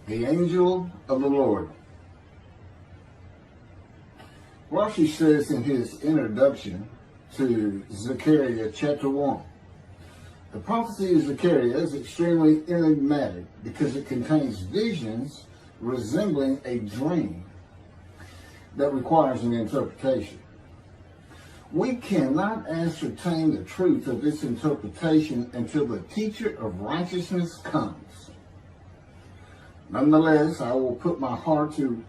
The angel of the Lord. Rashi says in his introduction to Zechariah chapter 1, the prophecy of Zechariah is extremely enigmatic because it contains visions resembling a dream that requires an interpretation. We cannot ascertain the truth of this interpretation until the teacher of righteousness comes. Nonetheless, I will put my heart to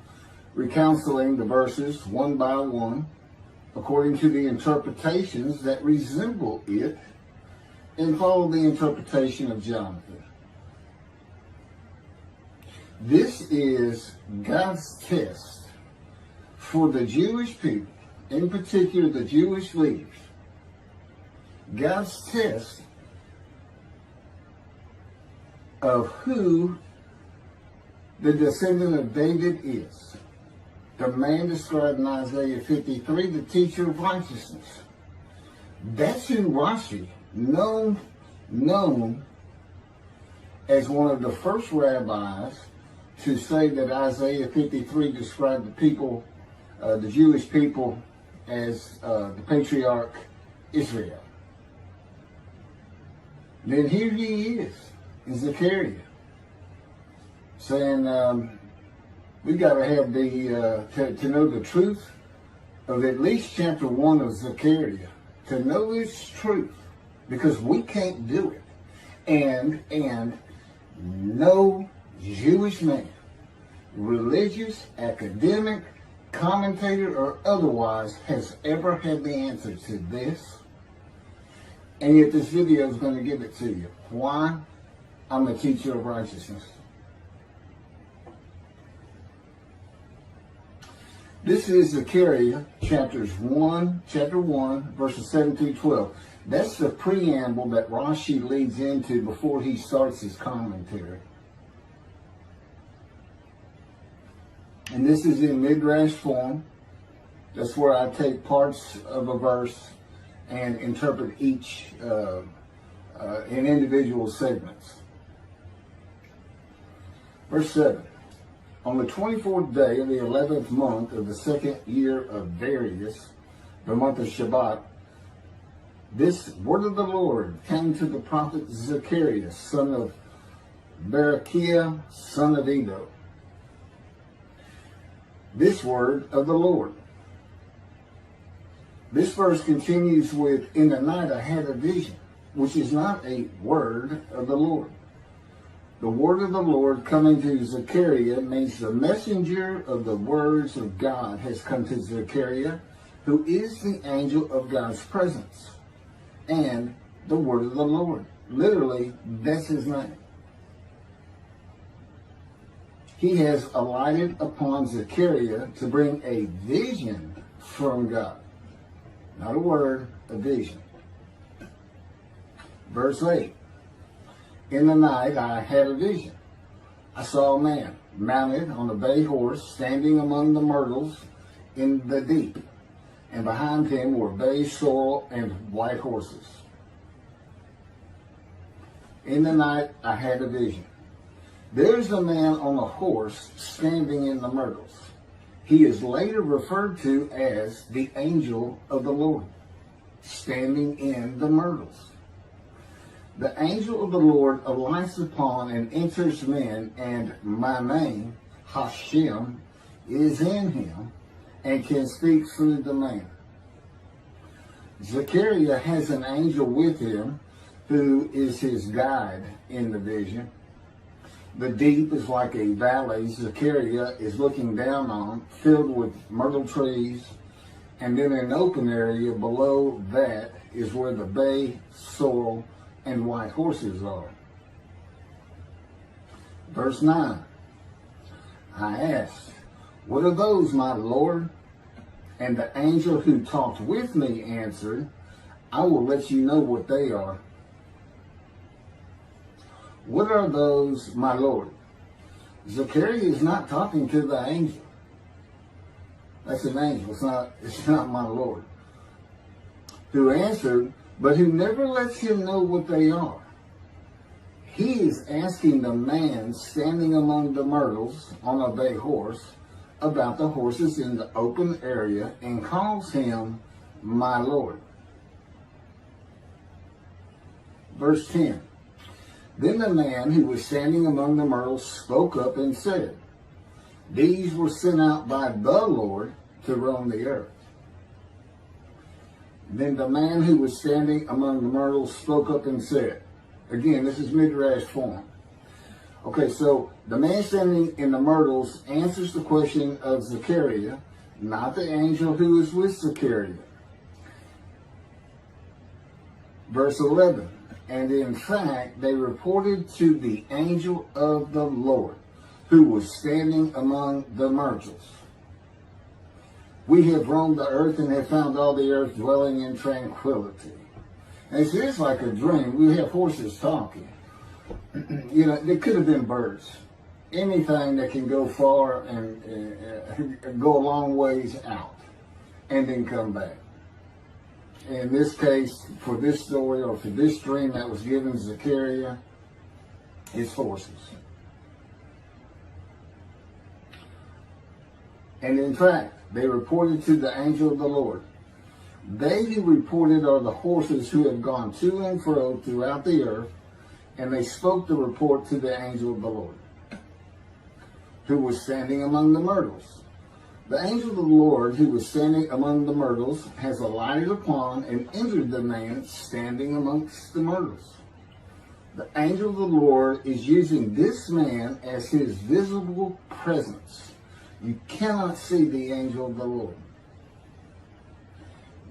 recounseling the verses one by one, according to the interpretations that resemble it, and follow the interpretation of Jonathan. This is God's test for the Jewish people, in particular the Jewish leaders. God's test of who the descendant of David is. The man described in Isaiah 53, the teacher of righteousness. That's who Rashi, known as one of the first rabbis to say that Isaiah 53 described the people, the Jewish people, as the patriarch Israel. Then here he is in Zechariah, saying we got to have to know the truth of at least chapter 1 of Zechariah, to know its truth, because we can't do it. And no Jewish man, religious, academic, commentator, or otherwise, has ever had the answer to this. And yet this video is going to give it to you. Why? I'm a teacher of righteousness. This is Zechariah chapter 1, verses 7 through 12. That's the preamble that Rashi leads into before he starts his commentary. And this is in midrash form. That's where I take parts of a verse and interpret each in individual segments. Verse 7. On the 24th day of the 11th month of the second year of Darius, the month of Shabbat, this word of the Lord came to the prophet Zechariah, son of Berechiah, son of Edo. This word of the Lord. This verse continues with, in the night I had a vision, which is not a word of the Lord. The word of the Lord coming to Zechariah means the messenger of the words of God has come to Zechariah, who is the angel of God's presence, and the word of the Lord. Literally, that's his name. He has alighted upon Zechariah to bring a vision from God. Not a word, a vision. Verse 8. In the night I had a vision. I saw a man mounted on a bay horse standing among the myrtles in the deep, and behind him were bay, sorrel, and white horses. In the night I had a vision. There's a man on a horse standing in the myrtles. He is later referred to as the angel of the Lord, standing in the myrtles. The angel of the Lord alights upon and enters men, and my name, Hashem, is in him and can speak through the man. Zechariah has an angel with him who is his guide in the vision. The deep is like a valley Zechariah is looking down on, filled with myrtle trees, and then an open area below that is where the bay, sorrel, and white horses are. Verse 9. I asked, what are those, my Lord? And the angel who talked with me answered, I will let you know what they are. What are those, my Lord? Zechariah is not talking to the angel. That's an angel. It's not my Lord. Who answered, but who never lets him know what they are. he is asking the man standing among the myrtles on a bay horse about the horses in the open area and calls him my Lord. Verse 10. Then the man who was standing among the myrtles spoke up and said, these were sent out by the Lord to roam the earth. Then the man who was standing among the myrtles spoke up and said, again, this is midrash form. Okay, so the man standing in the myrtles answers the question of Zechariah, not the angel who is with Zechariah. Verse 11, and in fact, they reported to the angel of the Lord, who was standing among the myrtles. We have roamed the earth and have found all the earth dwelling in tranquility. And it's just like a dream. We have horses talking. You know, they could have been birds. Anything that can go far and go a long ways out and then come back. In this case, for this story or for this dream that was given to Zechariah, it's horses. And in fact, they reported to the angel of the Lord. They who reported are the horses who have gone to and fro throughout the earth, and they spoke the report to the angel of the Lord, who was standing among the myrtles. The angel of the Lord, who was standing among the myrtles, has alighted upon and entered the man standing amongst the myrtles. The angel of the Lord is using this man as his visible presence. You cannot see the angel of the Lord.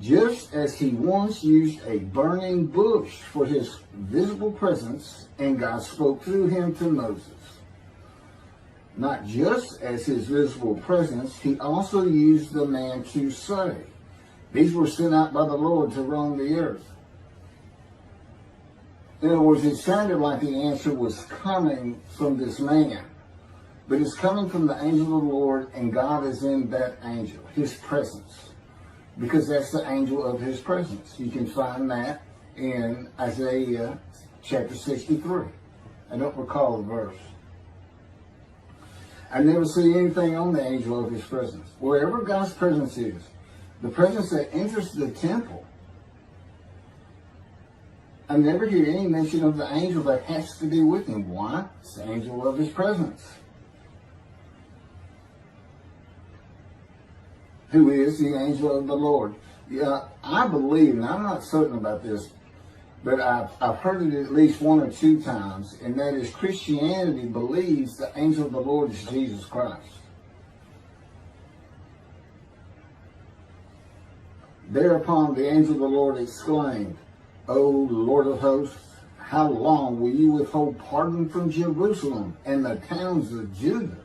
Just as he once used a burning bush for his visible presence, and God spoke through him to Moses. Not just as his visible presence, he also used the man to say, these were sent out by the Lord to roam the earth. In other words, it sounded like the answer was coming from this man. But it's coming from the angel of the Lord, and God is in that angel, his presence. Because that's the angel of his presence. You can find that in Isaiah chapter 63. I don't recall the verse. I never see anything on the angel of his presence. Wherever God's presence is, the presence that enters the temple, I never hear any mention of the angel that has to be with him. Why? It's the angel of his presence, who is the angel of the Lord. Yeah, I believe, and I'm not certain about this, but I've heard it at least one or two times, and that is Christianity believes the angel of the Lord is Jesus Christ. Thereupon the angel of the Lord exclaimed, O Lord of hosts, how long will you withhold pardon from Jerusalem and the towns of Judah,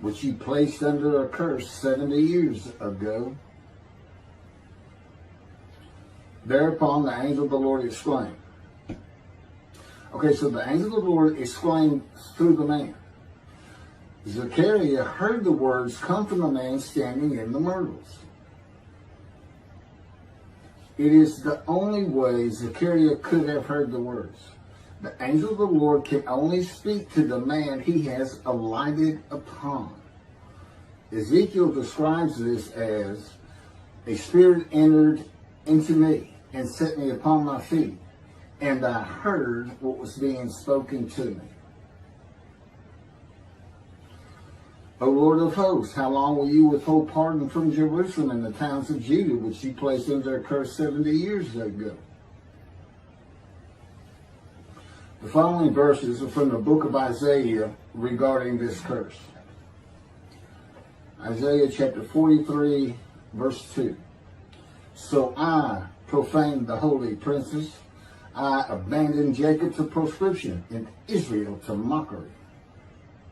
which you placed under a curse 70 years ago? Thereupon the angel of the Lord exclaimed. Okay, so the angel of the Lord exclaimed through the man. Zechariah heard the words come from the man standing in the myrtles. It is the only way Zechariah could have heard the words. The angel of the Lord can only speak to the man he has alighted upon. Ezekiel describes this as, a spirit entered into me and set me upon my feet, and I heard what was being spoken to me. O Lord of hosts, how long will you withhold pardon from Jerusalem and the towns of Judah, which you placed under a curse 70 years ago? The following verses are from the book of Isaiah regarding this curse. Isaiah chapter 43, verse 2. So I profaned the holy princes. I abandoned Jacob to proscription and Israel to mockery.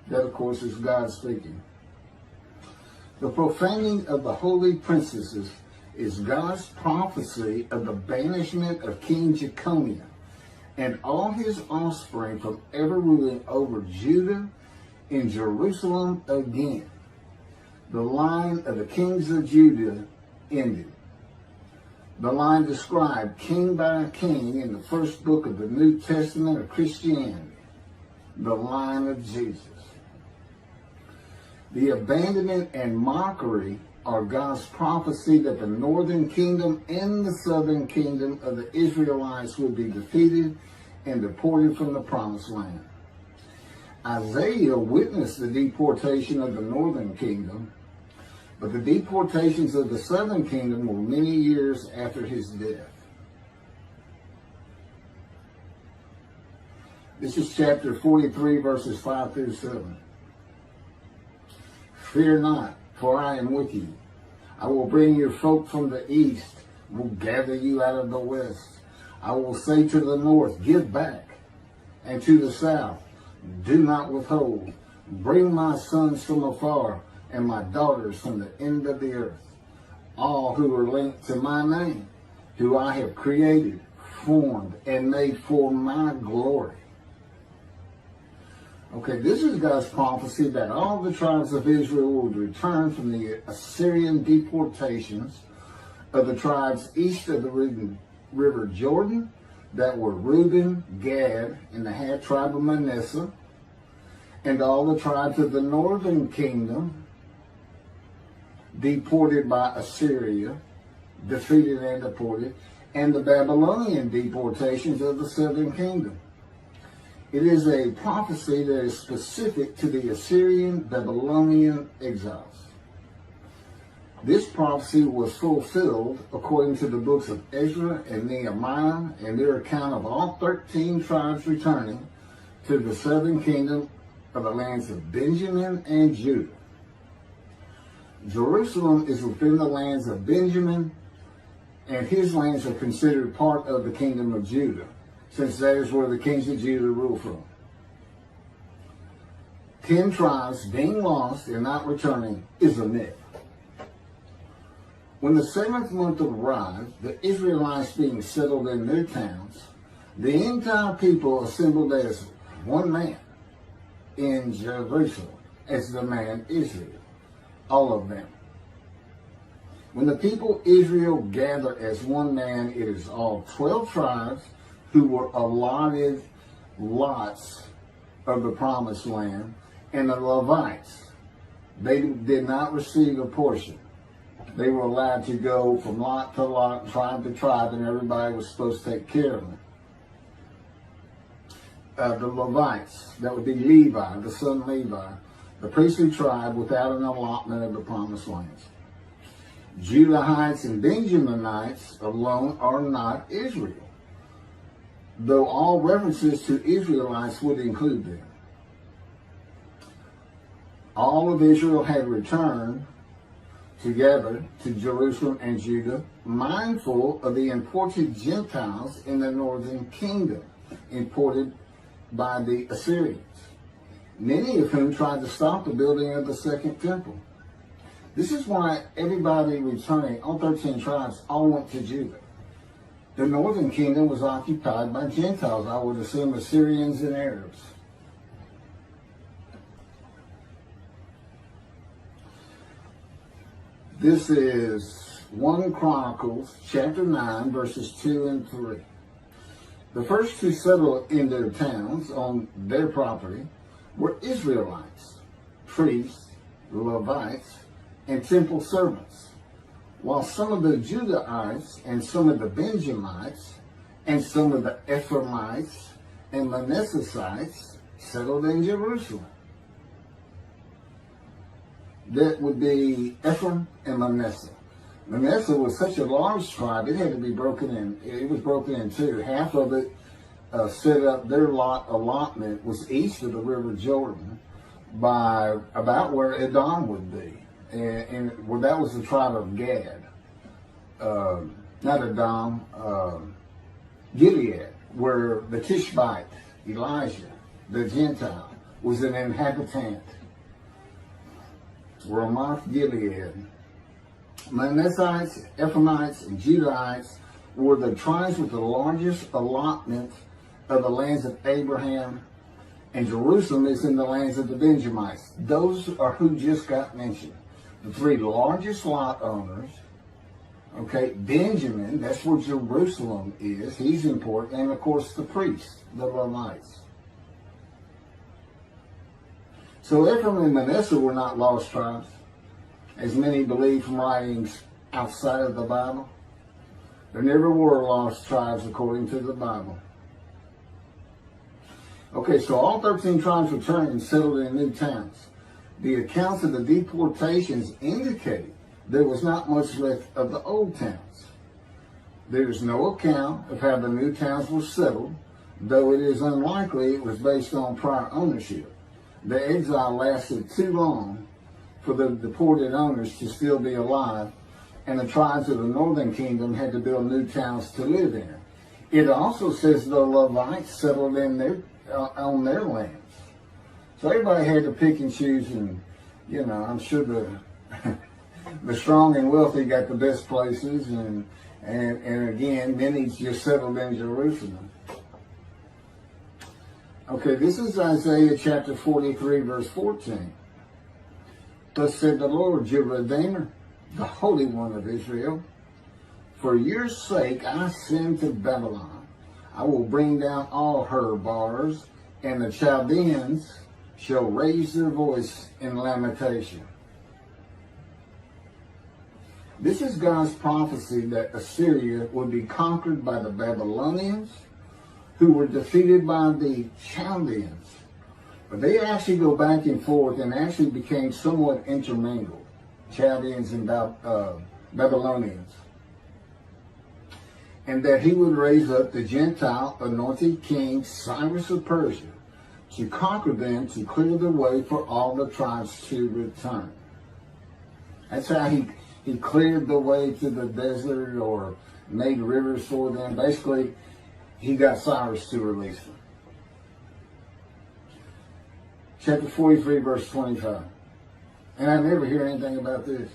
That, of course, is God speaking. The profaning of the holy princesses is God's prophecy of the banishment of King Jeconiah and all his offspring from ever ruling over Judah and Jerusalem again. The line of the kings of Judah ended. The line described king by king in the first book of the New Testament of Christianity. the line of Jesus. The abandonment and mockery are God's prophecy that the northern kingdom and the southern kingdom of the Israelites would be defeated and deported from the promised land. Isaiah witnessed the deportation of the northern kingdom, but the deportations of the southern kingdom were many years after his death. This is chapter 43, verses 5 through 7. Fear not, for I am with you. I will bring your folk from the east, will gather you out of the west. I will say to the north, give back, and to the south, do not withhold. Bring my sons from afar, and my daughters from the end of the earth. All who are linked to my name, who I have created, formed, and made for my glory. Okay, this is God's prophecy that all the tribes of Israel would return from the Assyrian deportations of the tribes east of the river Jordan, that were Reuben, Gad, and the half tribe of Manasseh, and all the tribes of the northern kingdom, deported by Assyria, defeated and deported, and the Babylonian deportations of the southern kingdom. It is a prophecy that is specific to the Assyrian Babylonian exiles. This prophecy was fulfilled according to the books of Ezra and Nehemiah and their account of all 13 tribes returning to the southern kingdom of the lands of Benjamin and Judah. Jerusalem is within the lands of Benjamin, and his lands are considered part of the kingdom of Judah, since that is where the kings of Judah rule from. 10 tribes being lost and not returning is a myth. When the 7th month arrived, the Israelites being settled in their towns, the entire people assembled as one man in Jerusalem, as the man Israel, all of them. When the people Israel gather as one man, it is all 12 tribes who were allotted lots of the promised land, and the Levites, they did not receive a portion. They were allowed to go from lot to lot, tribe to tribe, and everybody was supposed to take care of them. The Levites, that would be Levi, the son of Levi, the priestly tribe without an allotment of the promised lands. Judahites and Benjaminites alone are not Israel, though all references to Israelites would include them. All of Israel had returned together to Jerusalem and Judah, mindful of the imported Gentiles in the northern kingdom, imported by the Assyrians, many of whom tried to stop the building of the second temple. This is why everybody returning, all 13 tribes, all went to Judah. The northern kingdom was occupied by Gentiles, I would assume Assyrians and Arabs. This is 1 Chronicles chapter 9, verses 2 and 3. The first to settle in their towns on their property were Israelites, priests, Levites, and temple servants, while some of the Judahites and some of the Benjamites and some of the Ephraimites and Manassesites settled in Jerusalem. That would be Ephraim and Manasseh. Manasseh was such a large tribe, it had to be broken in. It was broken in two. Half of it set up, their allotment was east of the river Jordan by about where Edom would be. And well, that was the tribe of Gad. Not Edom, Gilead, where the Tishbite, Elijah, the Gentile, was an inhabitant. Ramoth Gilead. Manassites, Ephraimites, and Judahites were the tribes with the largest allotment of the lands of Abraham, and Jerusalem is in the lands of the Benjamites. Those are who just got mentioned. The 3 largest lot owners. Okay, Benjamin, that's where Jerusalem is. He's important. And of course the priests, the Levites. So Ephraim and Manasseh were not lost tribes, as many believe from writings outside of the Bible. There never were lost tribes according to the Bible. Okay, so all 13 tribes returned and settled in new towns. The accounts of the deportations indicate there was not much left of the old towns. There is no account of how the new towns were settled, though it is unlikely it was based on prior ownership. The exile lasted too long for the deported owners to still be alive, and the tribes of the northern kingdom had to build new towns to live in. It also says the Levites settled in on their lands. So everybody had to pick and choose, and I'm sure the strong and wealthy got the best places, and again, many just settled in Jerusalem. Okay, this is Isaiah chapter 43, verse 14. Thus said the Lord, your Redeemer, the Holy One of Israel, for your sake I send to Babylon. I will bring down all her bars, and the Chaldeans shall raise their voice in lamentation. This is God's prophecy that Assyria would be conquered by the Babylonians, who were defeated by the Chaldeans. But they actually go back and forth and actually became somewhat intermingled, Chaldeans and Babylonians. And that he would raise up the Gentile anointed king Cyrus of Persia to conquer them, to clear the way for all the tribes to return. That's how he cleared the way to the desert or made rivers for them. Basically, he got Cyrus to release them. Chapter 43, verse 25. And I never hear anything about this.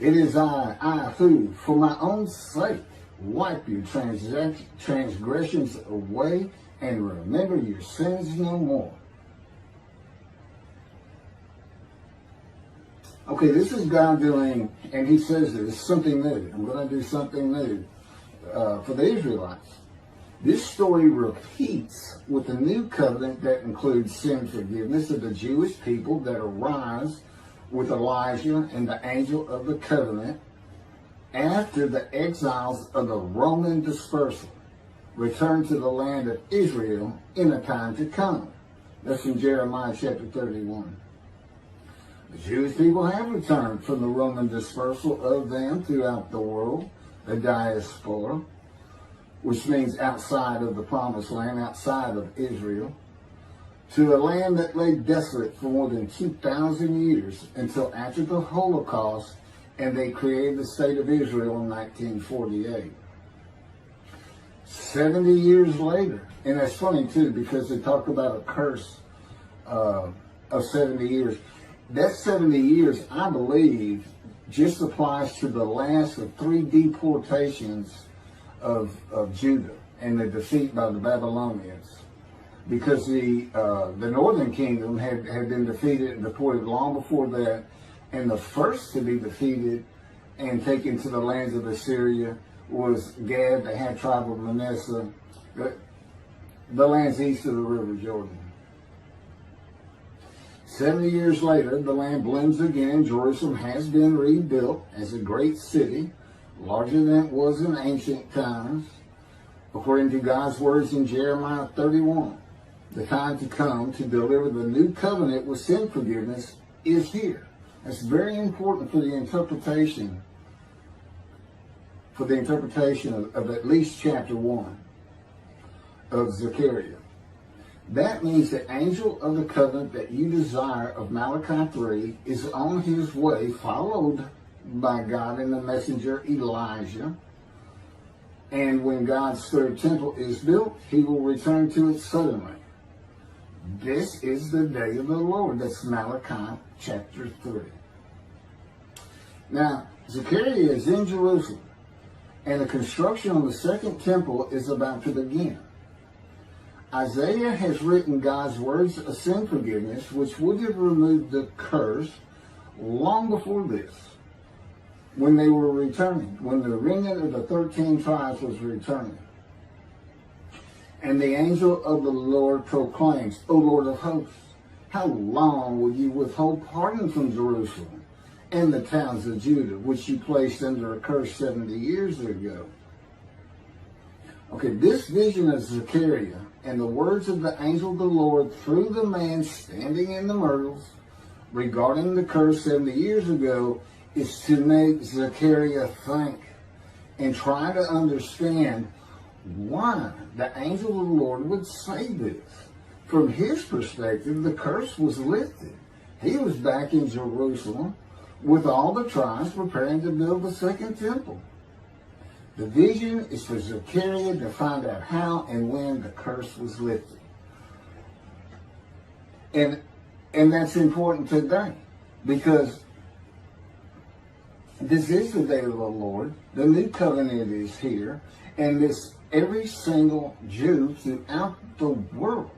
It is I who, for my own sake, wipe your transgressions away and remember your sins no more. Okay, this is God doing, and he says this, something new. I'm going to do something new for the Israelites. This story repeats with a new covenant that includes sin forgiveness of the Jewish people that arise with Elijah and the angel of the covenant after the exiles of the Roman dispersal return to the land of Israel in a time to come. That's in Jeremiah chapter 31. The Jewish people have returned from the Roman dispersal of them throughout the world, the diaspora, which means outside of the promised land, outside of Israel, to a land that lay desolate for more than 2,000 years until after the Holocaust, and they created the state of Israel in 1948. 70 years later, and that's funny too, because they talk about a curse of 70 years. That 70 years, I believe, just applies to the last of 3 deportations of Judah and the defeat by the Babylonians, because the northern kingdom had been defeated and deported long before that, and the first to be defeated and taken to the lands of Assyria was Gad, the half tribe of Manasseh, the lands east of the River Jordan. 70 years later, the land blooms again. Jerusalem has been rebuilt as a great city, larger than it was in ancient times, according to God's words in Jeremiah 31. The time to come to deliver the new covenant with sin forgiveness is here. That's very important for the interpretation of at least chapter 1 of Zechariah. That means the angel of the covenant that you desire of Malachi 3 is on his way, followed by God and the messenger Elijah. And when God's third temple is built, he will return to it suddenly. This is the day of the Lord. That's Malachi chapter 3. Now, Zechariah is in Jerusalem, and the construction on the second temple is about to begin. Isaiah has written God's words of sin forgiveness, which would have removed the curse long before this, when they were returning, when the remnant of the 13 tribes was returning. And the angel of the Lord proclaims, O Lord of hosts, how long will you withhold pardon from Jerusalem and the towns of Judah, which you placed under a curse 70 years ago? Okay, this vision of Zechariah and the words of the angel of the Lord through the man standing in the myrtles regarding the curse 70 years ago is to make Zechariah think and try to understand why the angel of the Lord would say this. From his perspective, the curse was lifted. He was back in Jerusalem with all the tribes preparing to build the second temple. The vision is for Zechariah to find out how and when the curse was lifted. And that's important today, because this is the day of the Lord. The new covenant is here, and every single Jew throughout the world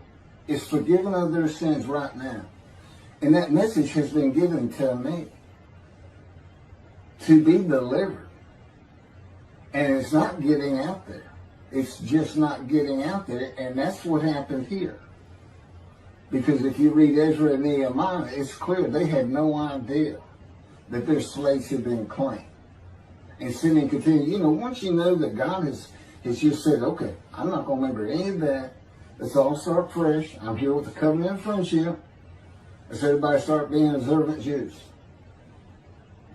is forgiven of their sins right now. And that message has been given to me to be delivered. And it's not getting out there. It's just not getting out there. And that's what happened here. Because if you read Ezra and Nehemiah, it's clear they had no idea that their slates had been claimed. And sin and continue. You know, once you know that God has just said, okay, I'm not going to remember any of that. Let's all start fresh. I'm here with the covenant of friendship. Let's everybody start being observant Jews.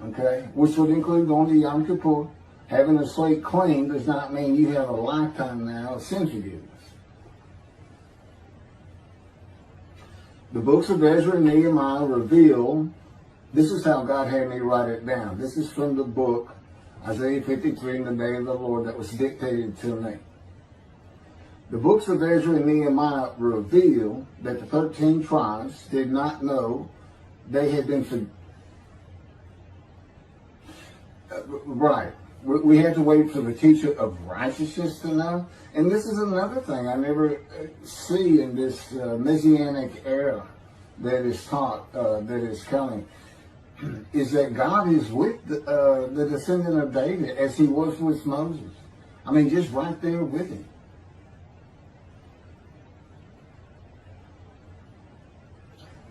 Okay? Which would include going to Yom Kippur. Having a slate clean does not mean you have a lifetime now of sin forgiveness. The books of Ezra and Nehemiah reveal, this is how God had me write it down. This is from the book, Isaiah 53, in the day of the Lord, that was dictated to me. The books of Ezra and Nehemiah reveal that the 13 tribes did not know they had been right. We had to wait for the teacher of righteousness to know. And this is another thing I never see in this Messianic era that is taught, that is coming, is that God is with the descendant of David as he was with Moses. I mean, just right there with him.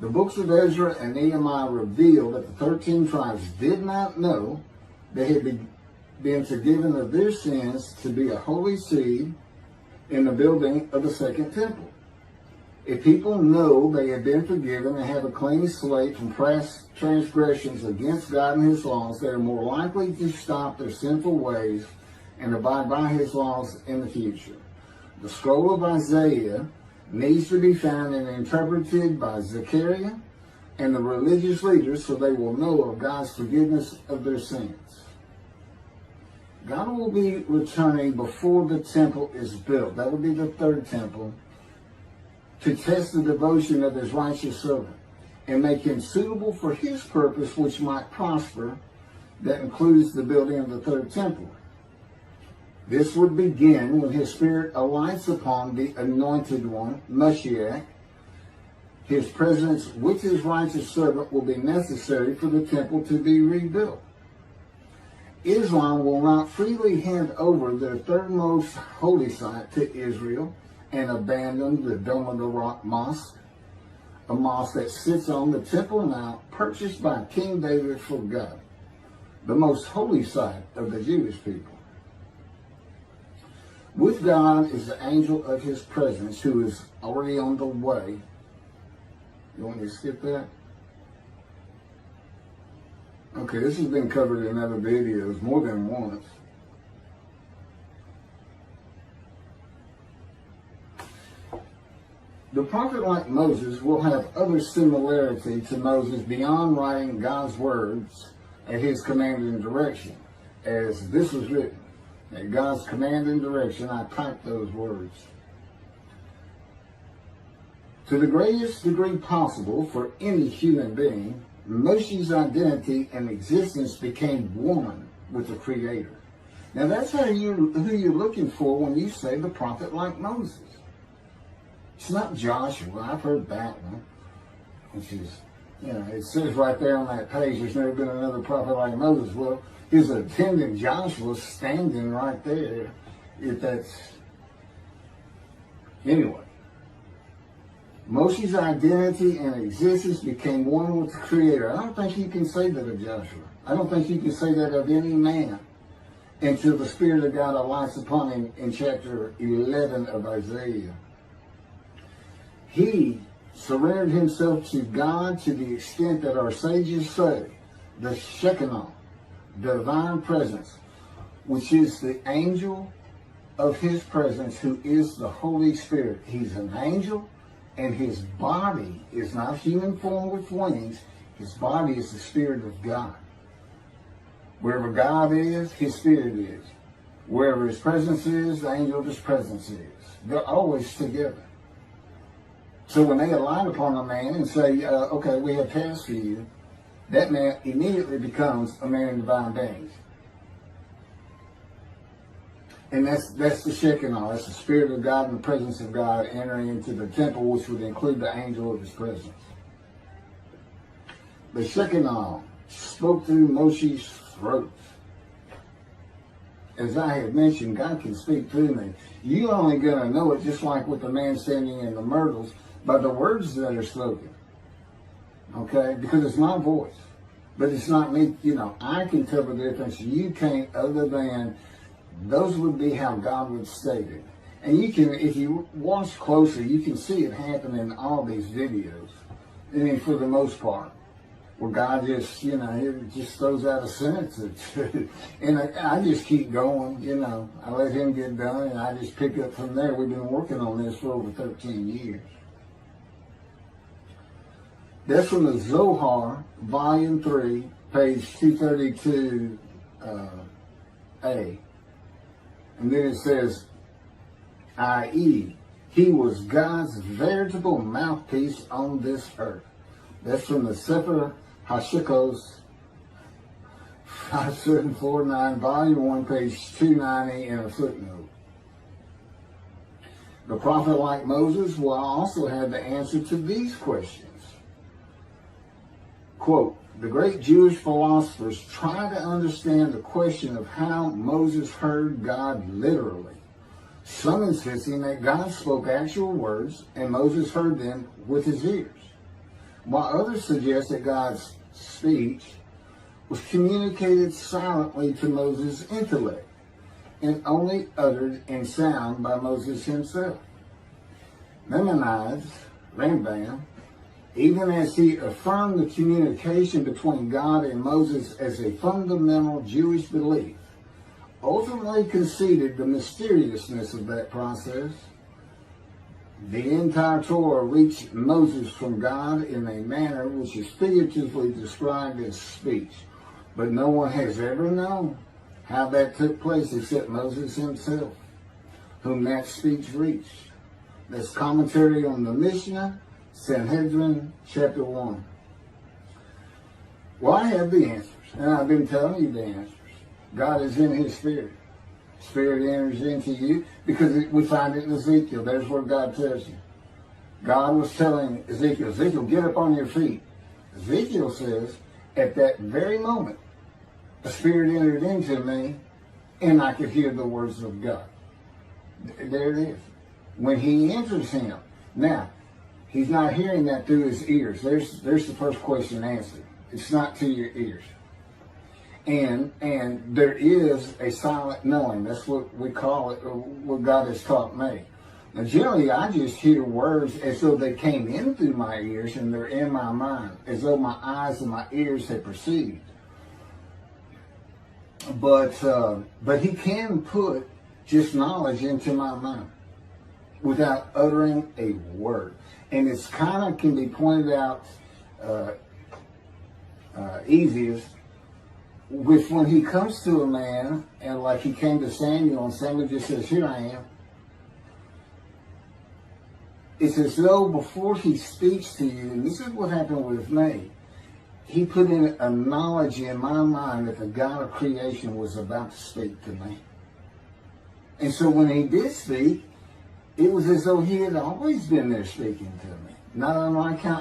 The books of Ezra and Nehemiah reveal that the 13 tribes did not know they had been forgiven of their sins to be a holy seed in the building of the second temple. If people know they have been forgiven and have a clean slate from past transgressions against God and his laws, they are more likely to stop their sinful ways and abide by his laws in the future. The scroll of Isaiah needs to be found and interpreted by Zechariah and the religious leaders so they will know of God's forgiveness of their sins. God will be returning before the temple is built. That will be the third temple, to test the devotion of his righteous servant and make him suitable for his purpose, which might prosper. That includes the building of the third temple. This would begin when his spirit alights upon the anointed one, Moshiach. His presence with his righteous servant will be necessary for the temple to be rebuilt. Islam will not freely hand over their third most holy site to Israel and abandon the Dome of the Rock Mosque, a mosque that sits on the Temple Mount purchased by King David for God, the most holy site of the Jewish people. With God is the angel of his presence who is already on the way. You want me to skip that? Okay, this has been covered in other videos more than once. The prophet like Moses will have other similarity to Moses beyond writing God's words at his command and direction. As this was written, at God's command and direction, I typed those words. To the greatest degree possible for any human being, Moshe's identity and existence became one with the Creator. Now that's who you're looking for when you say the prophet like Moses. It's not Joshua. I've heard that one, which is, you know, it says right there on that page, there's never been another prophet like Moses. Well, his attendant Joshua standing right there, if that's, anyway. Moshe's identity and existence became one with the Creator. I don't think you can say that of Joshua. I don't think you can say that of any man until the Spirit of God alights upon him in chapter 11 of Isaiah. He surrendered himself to God to the extent that our sages say the Shekinah, the divine presence, which is the angel of his presence, who is the Holy Spirit. He's an angel, and his body is not human form with wings. His body is the Spirit of God. Wherever God is, his Spirit is. Wherever his presence is, the angel of his presence is. They're always together. So when they align upon a man and say, okay, we have tasks for you, that man immediately becomes a man in divine beings. And that's the Shekinah. That's the Spirit of God and the presence of God entering into the temple, which would include the angel of his presence. The Shekinah spoke through Moshe's throat. As I have mentioned, God can speak through me. You're only going to know it, just like with the man standing in the myrtles, by the words that are spoken. Okay? Because it's my voice. But it's not me. You know, I can tell the difference. You can't, other than those would be how God would state it. And you can, if you watch closer, you can see it happen in all these videos. I mean, for the most part. Where God just, you know, it just throws out a sentence. And I just keep going, you know. I let him get done, and I just pick up from there. We've been working on this for over 13 years. That's from the Zohar, Volume 3, page 232A. And then it says, i.e., he was God's veritable mouthpiece on this earth. That's from the Sefer Hashikos, 5749, Volume 1, page 290, and a footnote. The prophet, like Moses, will also have the answer to these questions. Quote, the great Jewish philosophers try to understand the question of how Moses heard God literally. Some insisting that God spoke actual words and Moses heard them with his ears, while others suggest that God's speech was communicated silently to Moses' intellect and only uttered in sound by Moses himself. Maimonides, Rambam, even as he affirmed the communication between God and Moses as a fundamental Jewish belief, ultimately conceded the mysteriousness of that process. The entire Torah reached Moses from God in a manner which is figuratively described as speech, but no one has ever known how that took place except Moses himself, whom that speech reached. That's commentary on the Mishnah, Sanhedrin, chapter 1. Well, I have the answers, and I've been telling you the answers. God is in his Spirit. Spirit enters into you, because we find it in Ezekiel. There's where God tells you. God was telling Ezekiel, get up on your feet. Ezekiel says, at that very moment, a Spirit entered into me, and I could hear the words of God. There it is. When he enters him. Now, he's not hearing that through his ears. There's the first question answered. It's not to your ears. And there is a silent knowing. That's what we call it, or what God has taught me. Now, generally, I just hear words as though they came in through my ears and they're in my mind, as though my eyes and my ears had perceived. But he can put just knowledge into my mind without uttering a word. And it's kind of can be pointed out easiest with when he comes to a man, and like he came to Samuel, and Samuel just says, here I am. It's as though before he speaks to you, and this is what happened with me, he put in a knowledge in my mind that the God of creation was about to speak to me. And so when he did speak, it was as though he had always been there speaking to me. Not unlike how